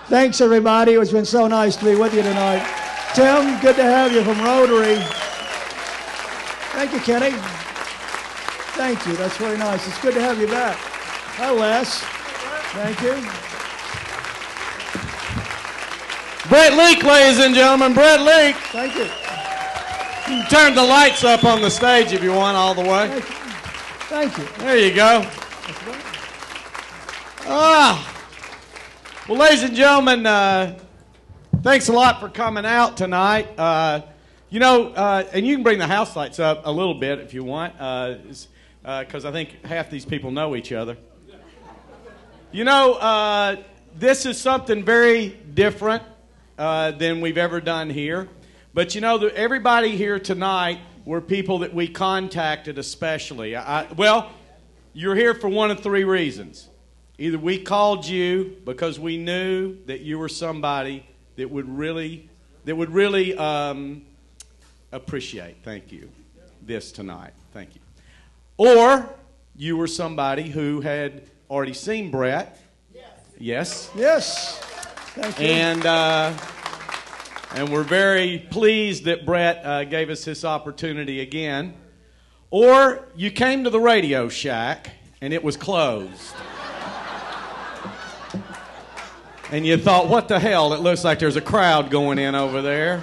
Thanks, everybody. It's been so nice to be with you tonight. Tim, good to have you from Rotary. Thank you, Kenny. Thank you. That's very nice. It's good to have you back. Hi, Les. Thank you. Brett Leake, ladies and gentlemen. Brett Leake. Thank you. You can turn the lights up on the stage if you want all the way. Thank you. There you go. Well, ladies and gentlemen, thanks a lot for coming out tonight. And you can bring the house lights up a little bit if you want, because I think half these people know each other. This is something very different than we've ever done here. But everybody here tonight were people that we contacted especially. You're here for one of three reasons. Either we called you because we knew that you were somebody that would really appreciate, thank you, this tonight. Thank you. Or you were somebody who had already seen Brett. Yes. Yes. Thank you. And we're very pleased that Brett gave us this opportunity again. Or you came to the Radio Shack and it was closed. And you thought, what the hell? It looks like there's a crowd going in over there.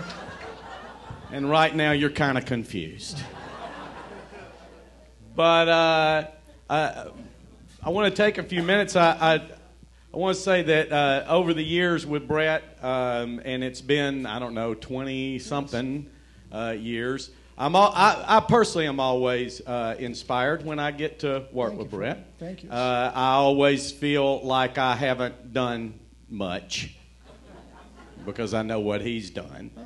And right now you're kind of confused. But I want to take a few minutes. I want to say that over the years with Brett, and it's been, 20-something years, I personally am always inspired when I get to work with Brett. Thank you. I always feel like I haven't done much because I know what he's done. Oh,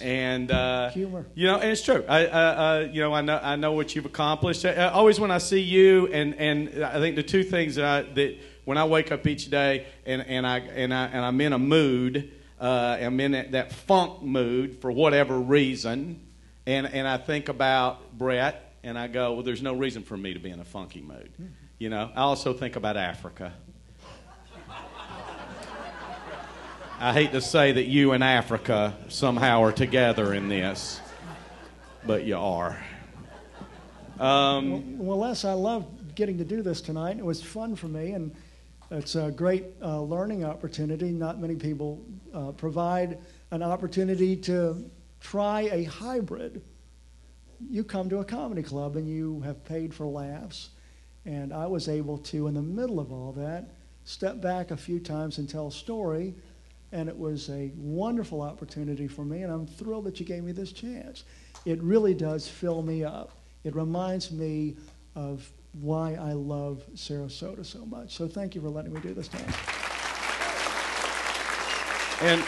and humor. And it's true. I know what you've accomplished. Always when I see you, and I think the two things that when I wake up each day and I'm in a mood, I'm in that funk mood for whatever reason, and I think about Brett and I go, well, there's no reason for me to be in a funky mood. I also think about Africa. I hate to say that you and Africa somehow are together in this, but you are. Well, Les, I love getting to do this tonight. It was fun for me, and it's a great learning opportunity. Not many people provide an opportunity to try a hybrid. You come to a comedy club and you have paid for laughs, and I was able to, in the middle of all that, step back a few times and tell a story. And it was a wonderful opportunity for me, and I'm thrilled that you gave me this chance. It really does fill me up. It reminds me of why I love Sarasota so much. So thank you for letting me do this tonight. And,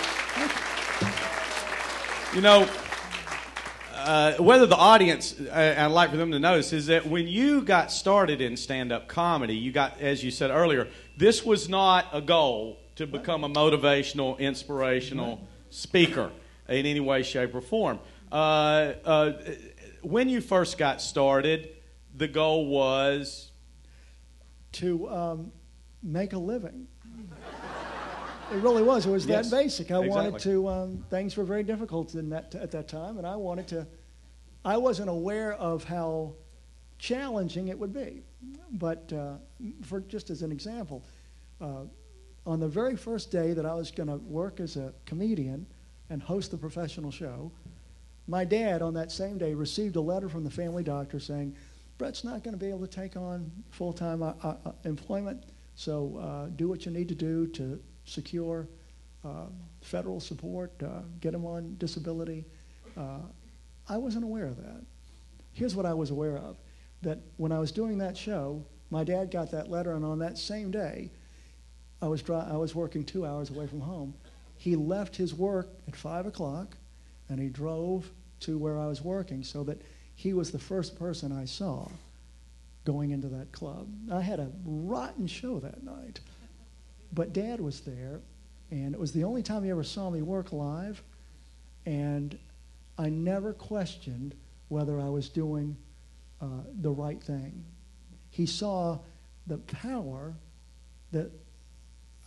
whether the audience, I'd like for them to notice, is that when you got started in stand-up comedy, you got, as you said earlier, this was not a goal to become a motivational, inspirational speaker in any way, shape, or form. When you first got started, the goal was? To make a living. It really was. It was that basic. I wanted to, things were very difficult at that time, and I wasn't aware of how challenging it would be. But for just as an example, on the very first day that I was going to work as a comedian and host the professional show, my dad on that same day received a letter from the family doctor saying, Brett's not going to be able to take on full-time employment, so do what you need to do to secure federal support, get him on disability. I wasn't aware of that. Here's what I was aware of, that when I was doing that show, my dad got that letter, and on that same day, I was working 2 hours away from home. He left his work at 5 o'clock, and he drove to where I was working so that he was the first person I saw going into that club. I had a rotten show that night, but Dad was there, and it was the only time he ever saw me work live, and I never questioned whether I was doing the right thing. He saw the power that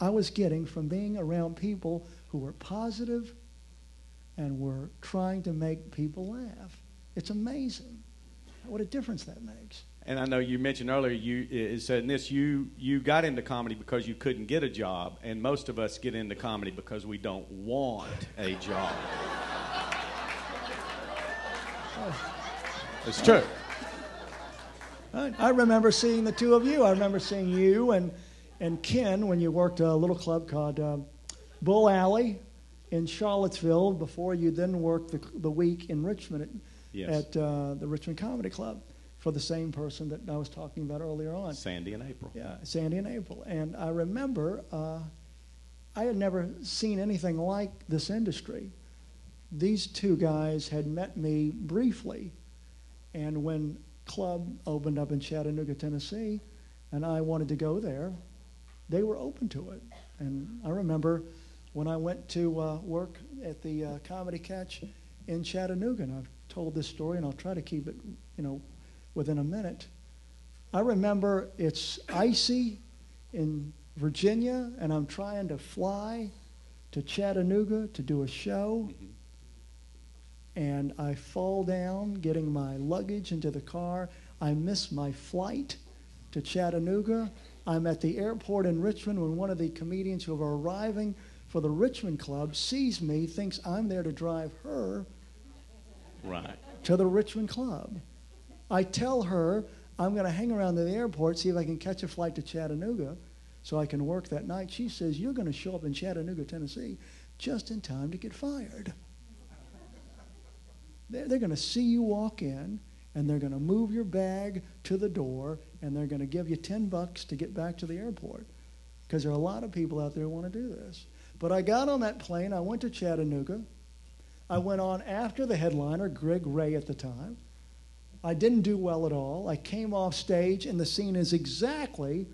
I was getting from being around people who were positive and were trying to make people laugh. It's amazing what a difference that makes. And I know you mentioned earlier, you said in this, you got into comedy because you couldn't get a job, and most of us get into comedy because we don't want a job. It's true. I remember seeing the two of you. I remember seeing you and Ken when you worked a little club called Bull Alley in Charlottesville before you then worked the week in Richmond at the Richmond Comedy Club for the same person that I was talking about earlier on. Sandy and April. Yeah, Sandy and April. And I remember I had never seen anything like this industry. These two guys had met me briefly, and when club opened up in Chattanooga, Tennessee, and I wanted to go there, they were open to it. And I remember when I went to work at the Comedy Catch in Chattanooga, and I've told this story, and I'll try to keep it, within a minute. I remember it's icy in Virginia, and I'm trying to fly to Chattanooga to do a show, and I fall down getting my luggage into the car. I miss my flight to Chattanooga. I'm at the airport in Richmond when one of the comedians who are arriving for the Richmond Club sees me, thinks I'm there to drive her to the Richmond Club. I tell her I'm going to hang around the airport, see if I can catch a flight to Chattanooga so I can work that night. She says, you're going to show up in Chattanooga, Tennessee, just in time to get fired. They're going to see you walk in, and they're going to move your bag to the door, and they're going to give you $10 to get back to the airport, because there are a lot of people out there who want to do this. But I got on that plane. I went to Chattanooga. I went on after the headliner, Greg Ray at the time. I didn't do well at all. I came off stage, and the scene is exactly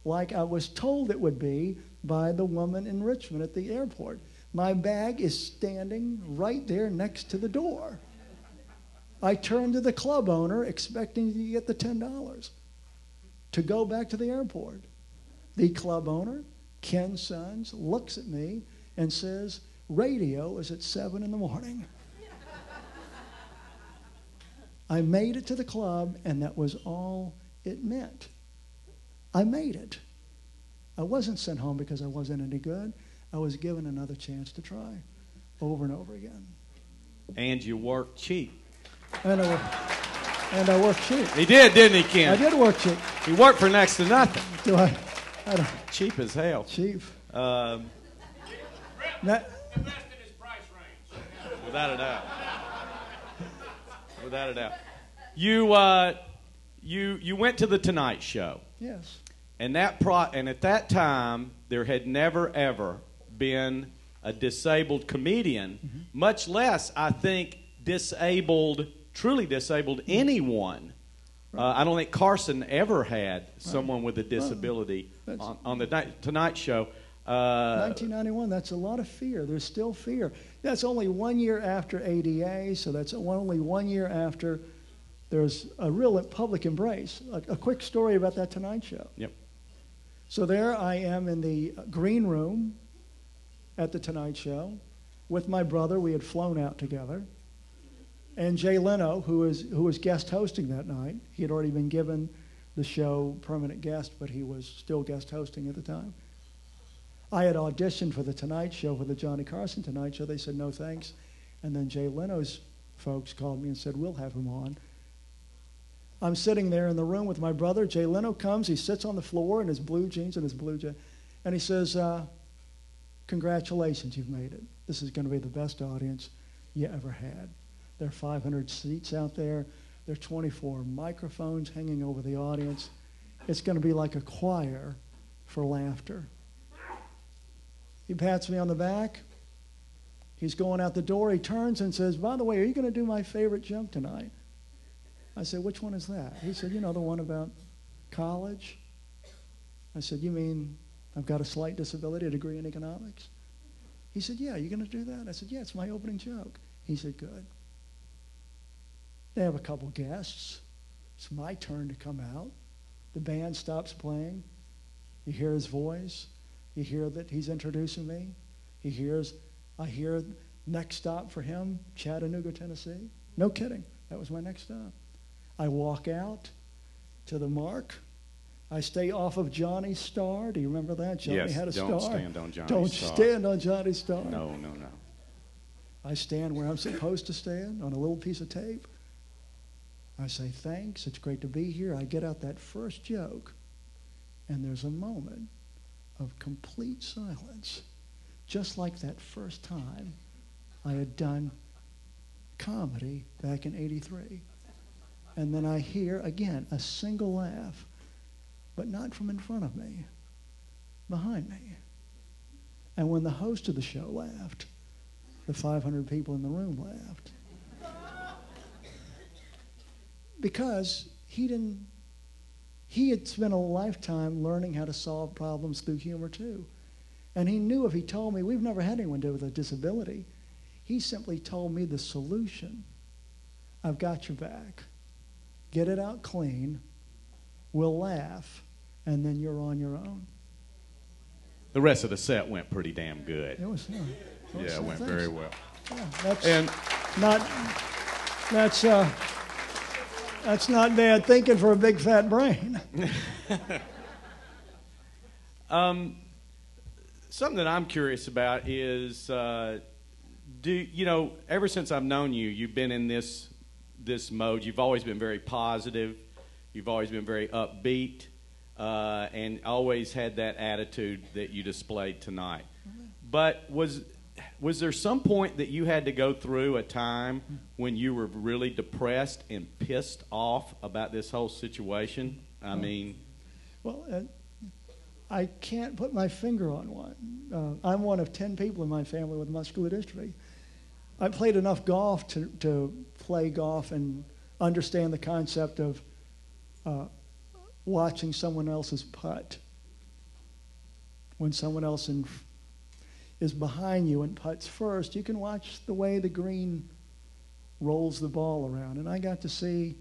like I was told it would be by the woman in Richmond at the airport. My bag is standing right there next to the door. I turned to the club owner expecting to get the $10 to go back to the airport. The club owner, Ken Sons, looks at me and says, radio is at 7 in the morning. I made it to the club, and that was all it meant. I made it. I wasn't sent home because I wasn't any good. I was given another chance to try over and over again. And you worked cheap. And I worked cheap. He did, didn't he, Ken? I did work cheap. He worked for next to nothing. Do I don't. Cheap as hell. Cheap. Without a doubt. Without a doubt. You went to the Tonight Show. Yes. And at that time there had never ever been a disabled comedian, much less I think truly disabled anyone. Right. I don't think Carson ever had someone with a disability on the Tonight Show. 1991, that's a lot of fear. There's still fear. That's only 1 year after ADA, so that's only 1 year after there's a real public embrace. A quick story about that Tonight Show. Yep. So there I am in the green room at the Tonight Show with my brother. We had flown out together. And Jay Leno, who was guest hosting that night. He had already been given the show permanent guest, but he was still guest hosting at the time. I had auditioned for the Tonight Show, for the Johnny Carson Tonight Show. They said, no thanks. And then Jay Leno's folks called me and said, we'll have him on. I'm sitting there in the room with my brother. Jay Leno comes. He sits on the floor in his blue jeans and his blue jacket. And he says, congratulations, you've made it. This is going to be the best audience you ever had. There are 500 seats out there. There are 24 microphones hanging over the audience. It's going to be like a choir for laughter. He pats me on the back. He's going out the door. He turns and says, by the way, are you going to do my favorite joke tonight? I said, which one is that? He said, the one about college. I said, you mean I've got a slight disability, a degree in economics? He said, yeah, you going to do that? I said, yeah, it's my opening joke. He said, good. They have a couple guests. It's my turn to come out. The band stops playing. You hear his voice. You hear that he's introducing me. I hear next stop for him, Chattanooga, Tennessee. No kidding. That was my next stop. I walk out to the mark. I stay off of Johnny's Star. Do you remember that? Johnny had a star. Don't stand on Johnny's Star. Don't stand on Johnny's Star. No. I stand where I'm supposed to stand on a little piece of tape. I say, thanks, it's great to be here. I get out that first joke, and there's a moment of complete silence, just like that first time I had done comedy back in '83. And then I hear, again, a single laugh, but not from in front of me, behind me. And when the host of the show laughed, the 500 people in the room laughed. Because he had spent a lifetime learning how to solve problems through humor too. And he knew if he told me, we've never had anyone do with a disability, he simply told me the solution. I've got your back. Get it out clean. We'll laugh, and then you're on your own. The rest of the set went pretty damn good. It was, it went very well. Yeah, that's not bad thinking for a big fat brain. Something that I'm curious about is, ever since I've known you, you've been in this mode. You've always been very positive. You've always been very upbeat, and always had that attitude that you displayed tonight. But was there some point that you had to go through a time when you were really depressed and pissed off about this whole situation? I mean... Well, I can't put my finger on one. I'm one of 10 people in my family with muscular dystrophy. I played enough golf to play golf and understand the concept of watching someone else's putt. When someone else is behind you and putts first, you can watch the way the green rolls the ball around. And I got to see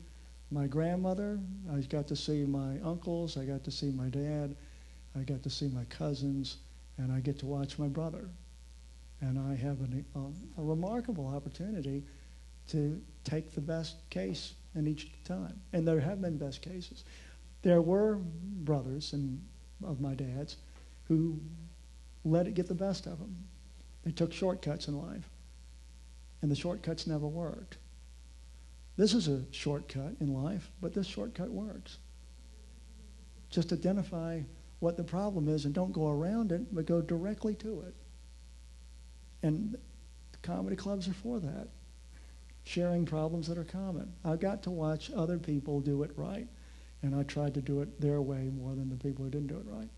my grandmother, I got to see my uncles, I got to see my dad, I got to see my cousins, and I get to watch my brother. And I have a remarkable opportunity to take the best case in each time. And there have been best cases. There were brothers of my dad's who let it get the best of them. They took shortcuts in life, and the shortcuts never worked. This is a shortcut in life, but this shortcut works. Just identify what the problem is and don't go around it, but go directly to it. And the comedy clubs are for that, sharing problems that are common. I got to watch other people do it right, and I tried to do it their way more than the people who didn't do it right.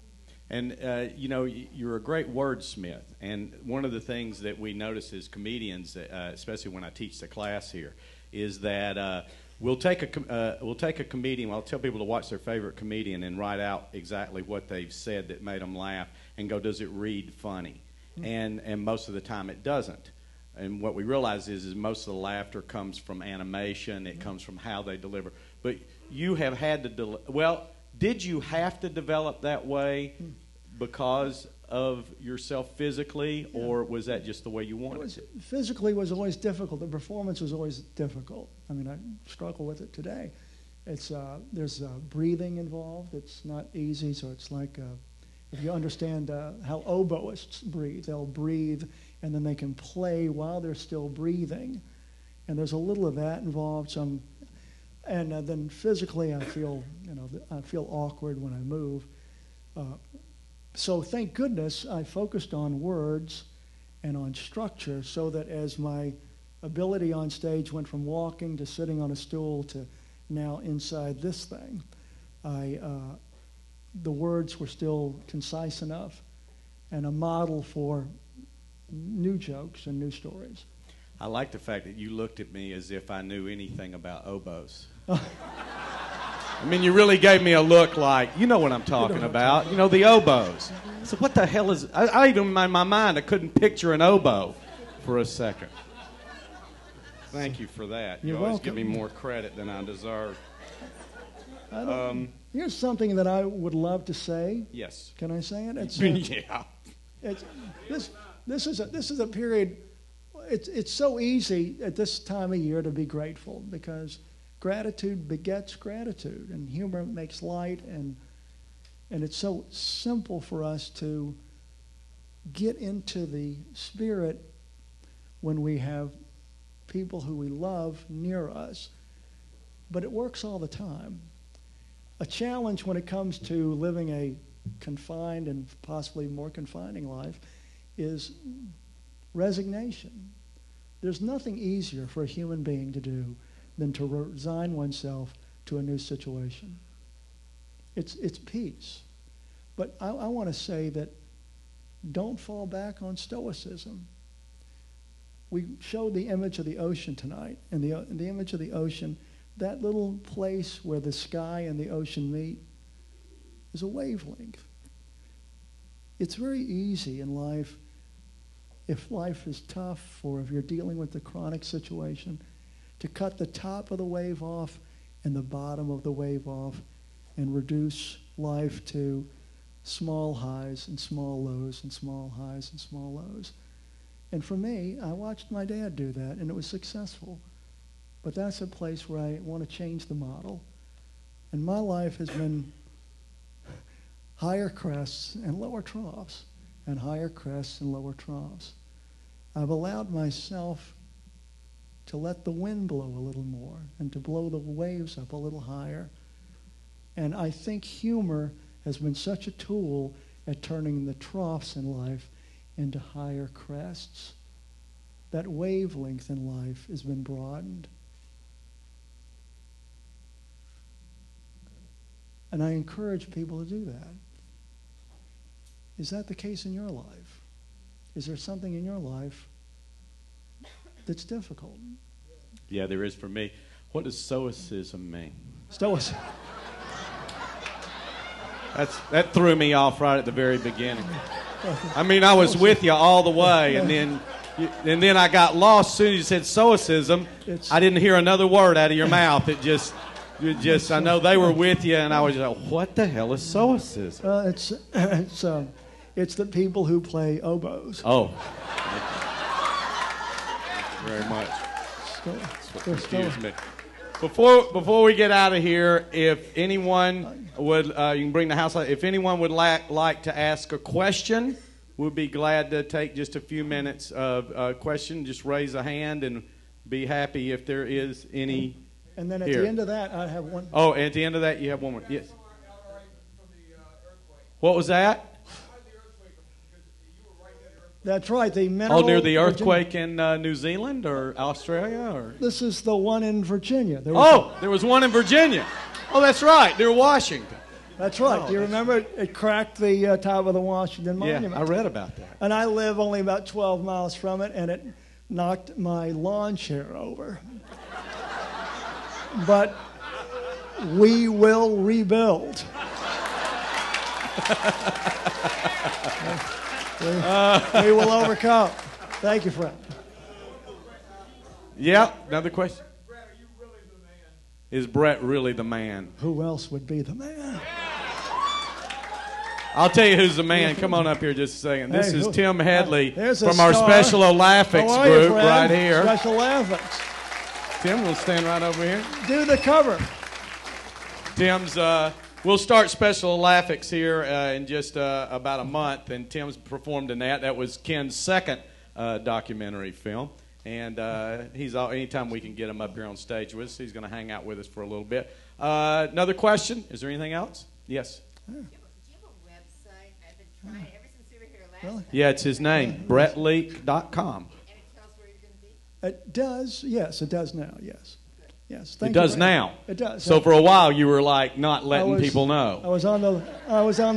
And, you're a great wordsmith. And one of the things that we notice as comedians, especially when I teach the class here, is that we'll take a comedian, I'll tell people to watch their favorite comedian and write out exactly what they've said that made them laugh and go, does it read funny? And most of the time it doesn't. And what we realize is most of the laughter comes from animation. It comes from how they deliver. But you have had to did you have to develop that way because of yourself physically, or was that just the way you wanted it? Physically was always difficult. The performance was always difficult. I mean, I struggle with it today. There's breathing involved. It's not easy, so it's like if you understand how oboists breathe, they'll breathe and then they can play while they're still breathing. And there's a little of that involved. And then physically, I feel awkward when I move. So thank goodness I focused on words and on structure, so that as my ability on stage went from walking to sitting on a stool to now inside this thing, the words were still concise enough and a model for new jokes and new stories. I like the fact that you looked at me as if I knew anything about oboes. I mean, you really gave me a look like, you know what I'm talking about. You know, the oboes. So what the hell is... I even, in my mind, I couldn't picture an oboe for a second. Thank you for that. You always give me more credit than I deserve. Here's something that I would love to say. Yes. Can I say it? It's, yeah. This is a period. It's so easy at this time of year to be grateful because gratitude begets gratitude, and humor makes light, and it's so simple for us to get into the spirit when we have people who we love near us. But it works all the time. A challenge when it comes to living a confined and possibly more confining life is resignation. There's nothing easier for a human being to do than to resign oneself to a new situation. It's peace. But I want to say that don't fall back on stoicism. We showed the image of the ocean tonight, and the image of the ocean, that little place where the sky and the ocean meet is a wavelength. It's very easy in life, if life is tough or if you're dealing with a chronic situation, to cut the top of the wave off and the bottom of the wave off and reduce life to small highs and small lows and small highs and small lows. And for me, I watched my dad do that, and it was successful. But that's a place where I want to change the model. And my life has been higher crests and lower troughs, and higher crests and lower troughs. I've allowed myself to let the wind blow a little more and to blow the waves up a little higher. And I think humor has been such a tool at turning the troughs in life into higher crests. That wavelength in life has been broadened. And I encourage people to do that. Is that the case in your life? Is there something in your life that's difficult? Yeah, there is for me. What does stoicism mean? Stoicism. That threw me off right at the very beginning. I mean, I was with you all the way, and then I got lost as soon as you said stoicism. I didn't hear another word out of your mouth. It just I know they were with you, and I was like, what the hell is stoicism? It's the people who play oboes. Oh. Thank you very much. That's what confused me. Before we get out of here, if anyone would, you can bring the house light. If anyone would like to ask a question, we'd be glad to take just a few minutes of a question. Just raise a hand and be happy if there is any. And then at the end of that, I have one. Oh, at the end of that, you have one more. Yes. What was that? That's right. The mineral. Oh, near the earthquake in New Zealand or Australia, or this is the one in Virginia. There was one in Virginia. Oh, that's right. Near Washington. That's right. Oh, do you remember it cracked the top of the Washington Monument? Yeah, I read about that. And I live only about 12 miles from it, and it knocked my lawn chair over. But we will rebuild. We will overcome. Thank you, friend. Yeah, another question. Brett, are you really the man? Is Brett really the man? Who else would be the man? I'll tell you who's the man. Come on up here just a second. This is Tim Headley from our star. Special Olympics group right here. Special Olympics. Tim, we'll stand right over here. Do the cover. Tim's, we'll start Special Olympics here in just about a month, and Tim's performed in that. That was Ken's second documentary film. And anytime we can get him up here on stage with us, he's going to hang out with us for a little bit. Another question? Is there anything else? Yes. Do you have a website? I've been trying it ever since we were here last time. Yeah, it's his name, BrettLeake.com. And it tells where you're going to be? It does. Yes, it does now. Yes. Yes. It does now. It does. So for a while you were like not letting people know. I was on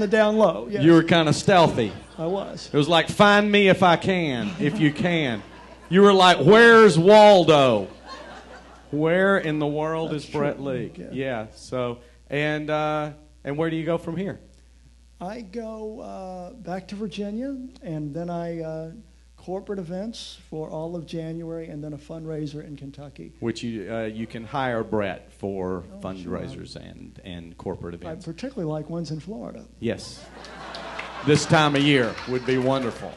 the down low. Yes. You were kind of stealthy. I was. It was like, find me if I can, if you can. You were like, where's Waldo? Where in the world is Brett Leake? Yeah. So and where do you go from here? I go back to Virginia, and then I corporate events for all of January, and then a fundraiser in Kentucky. Which you can hire Brett for fundraisers sure. and corporate events. I particularly like ones in Florida. Yes. This time of year would be wonderful.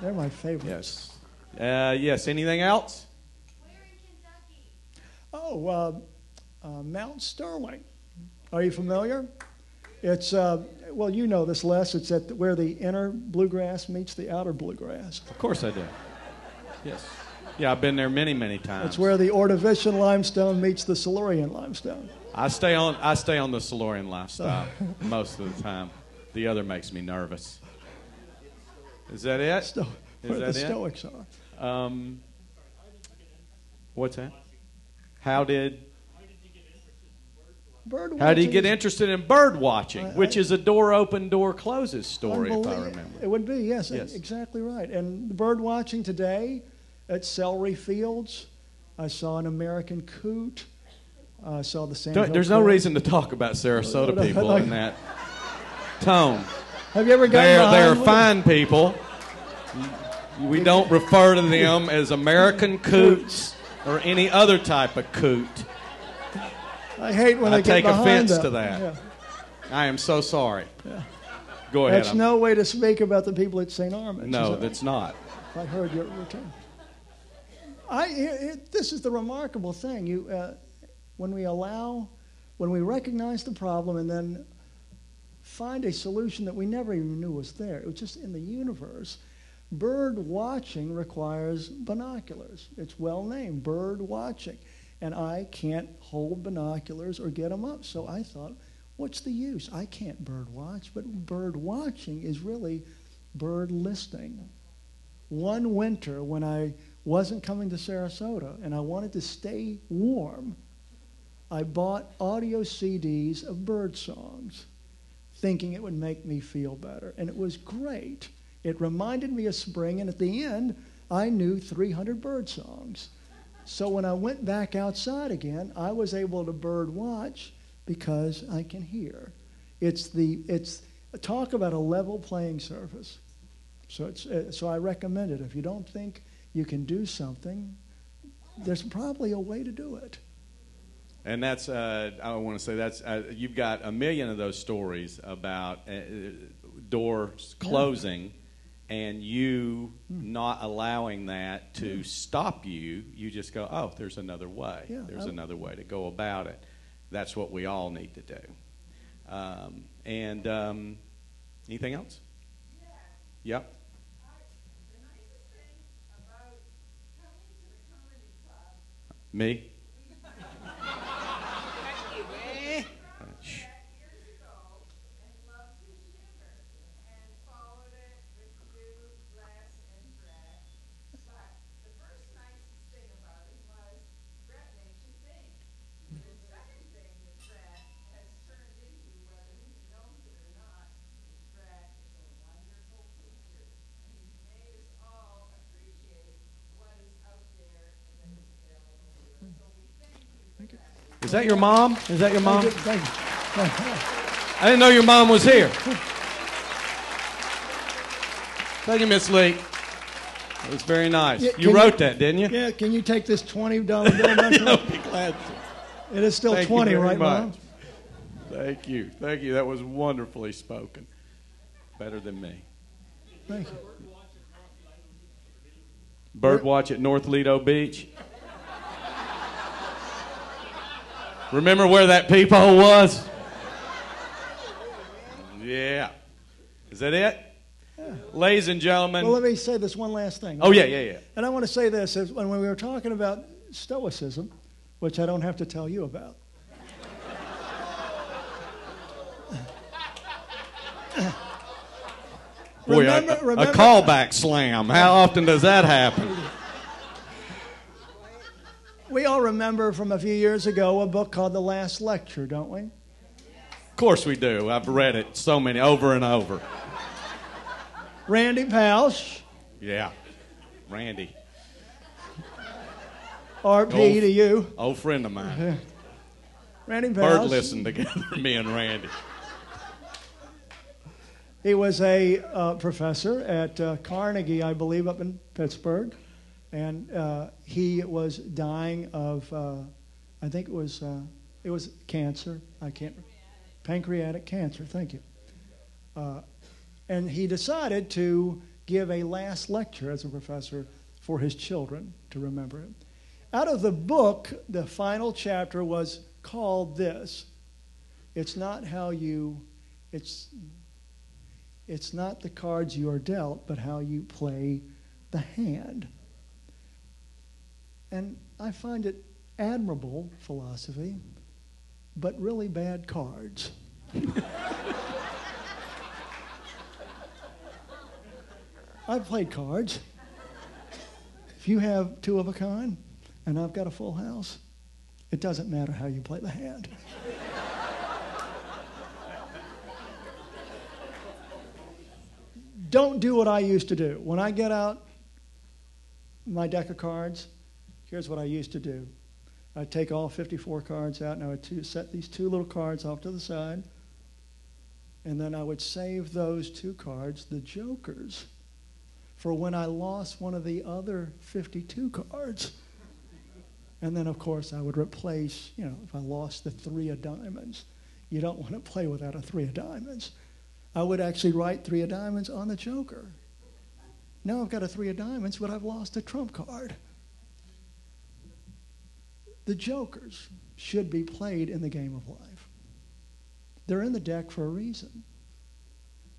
They're my favorites. Yes. Yes. Anything else? Where in Kentucky? Oh, Mount Sterling. Are you familiar? It's, well, you know this, Les. It's at where the inner bluegrass meets the outer bluegrass. Of course I do. Yes. Yeah, I've been there many, many times. It's where the Ordovician limestone meets the Silurian limestone. I stay on the Silurian lifestyle most of the time. The other makes me nervous. Is that it? Where the Stoics are. What's that? How did you get interested in bird watching, which is a door open, door closes story, if I remember. It would be, yes, exactly right. And bird watching today at celery fields, I saw an American coot. I saw the Sand Hill There's no reason to talk about Sarasota people in that tone. Have you ever gotten They're fine people. We don't refer to them as American coots or any other type of coot. I hate when they get behind offense them. to that. Yeah. I am so sorry. Yeah. Go ahead. That's no way to speak about the people at St. Armand's. No, that's not. I heard your return. This is the remarkable thing. When we recognize the problem and then find a solution that we never even knew was there, it was just in the universe. Bird watching requires binoculars. It's well named, bird watching. And I can't hold binoculars or get them up. So I thought, what's the use? I can't bird watch, but bird watching is really bird listening. One winter when I wasn't coming to Sarasota and I wanted to stay warm, I bought audio CDs of bird songs, thinking it would make me feel better. And it was great. It reminded me of spring, and at the end, I knew 300 bird songs. So when I went back outside again, I was able to bird watch because I can hear. It's talk about a level playing surface. So I recommend it. If you don't think you can do something, there's probably a way to do it. And that's I want to say that's you've got a million of those stories about doors closing. And you not allowing that to stop you, you just go, oh, there's another way. Yeah, there's another way to go about it. That's what we all need to do. Anything else? Yeah. Yep. The nicest thing about coming to the comedy club. Me? Is that your mom? Is that your mom? Thank you. I didn't know your mom was here. Thank you, Miss Leake. That was very nice. Yeah, you wrote that, didn't you? Yeah, can you take this $20 bill? I'll be glad to. It is still 20, right, Mom? Thank you. Thank you. That was wonderfully spoken. Better than me. Thank you. Birdwatch at North Lido Beach. Remember where that peephole was? Yeah. Is that it? Yeah. Ladies and gentlemen. Well, let me say this one last thing. Oh, yeah. And I want to say this. When we were talking about Stoicism, which I don't have to tell you about. Boy, remember, a callback slam. How often does that happen? We all remember from a few years ago a book called The Last Lecture, don't we? Of course we do. I've read it so many, over and over. Randy Pausch. Yeah, Randy. RP to you. Old friend of mine. Randy Pausch. Bird listened together, me and Randy. He was a professor at Carnegie, I believe, up in Pittsburgh. And he was dying of, I think it was cancer. Pancreatic cancer, thank you. And he decided to give a last lecture as a professor for his children to remember him. Out of the book, the final chapter was called this: it's not the cards you are dealt, but how you play the hand. And I find it admirable philosophy, but really bad cards. I've played cards. If you have two of a kind and I've got a full house, it doesn't matter how you play the hand. Don't do what I used to do. When I get out my deck of cards, here's what I used to do. I'd take all 54 cards out, and I would set these two little cards off to the side, and then I would save those two cards, the jokers, for when I lost one of the other 52 cards. And then, of course, I would replace, if I lost the 3 of diamonds, you don't want to play without a 3 of diamonds. I would actually write 3 of diamonds on the joker. Now I've got a 3 of diamonds, but I've lost a trump card. The jokers should be played in the game of life. They're in the deck for a reason.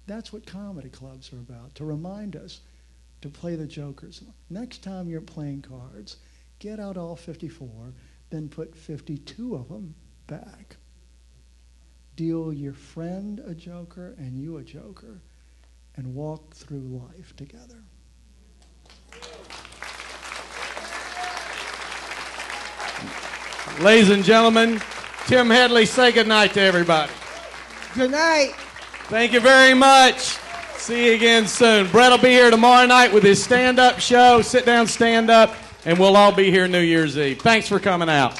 That's what comedy clubs are about, to remind us to play the jokers. Next time you're playing cards, get out all 54, then put 52 of them back. Deal your friend a joker and you a joker, and walk through life together. Ladies and gentlemen, Tim Headley, say good night to everybody. Good night. Thank you very much. See you again soon. Brett will be here tomorrow night with his stand-up show. Sit down, stand up, and we'll all be here New Year's Eve. Thanks for coming out.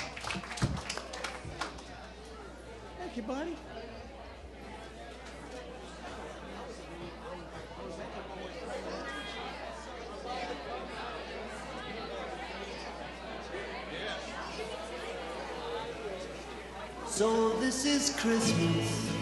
Thank you, buddy. So this is Christmas.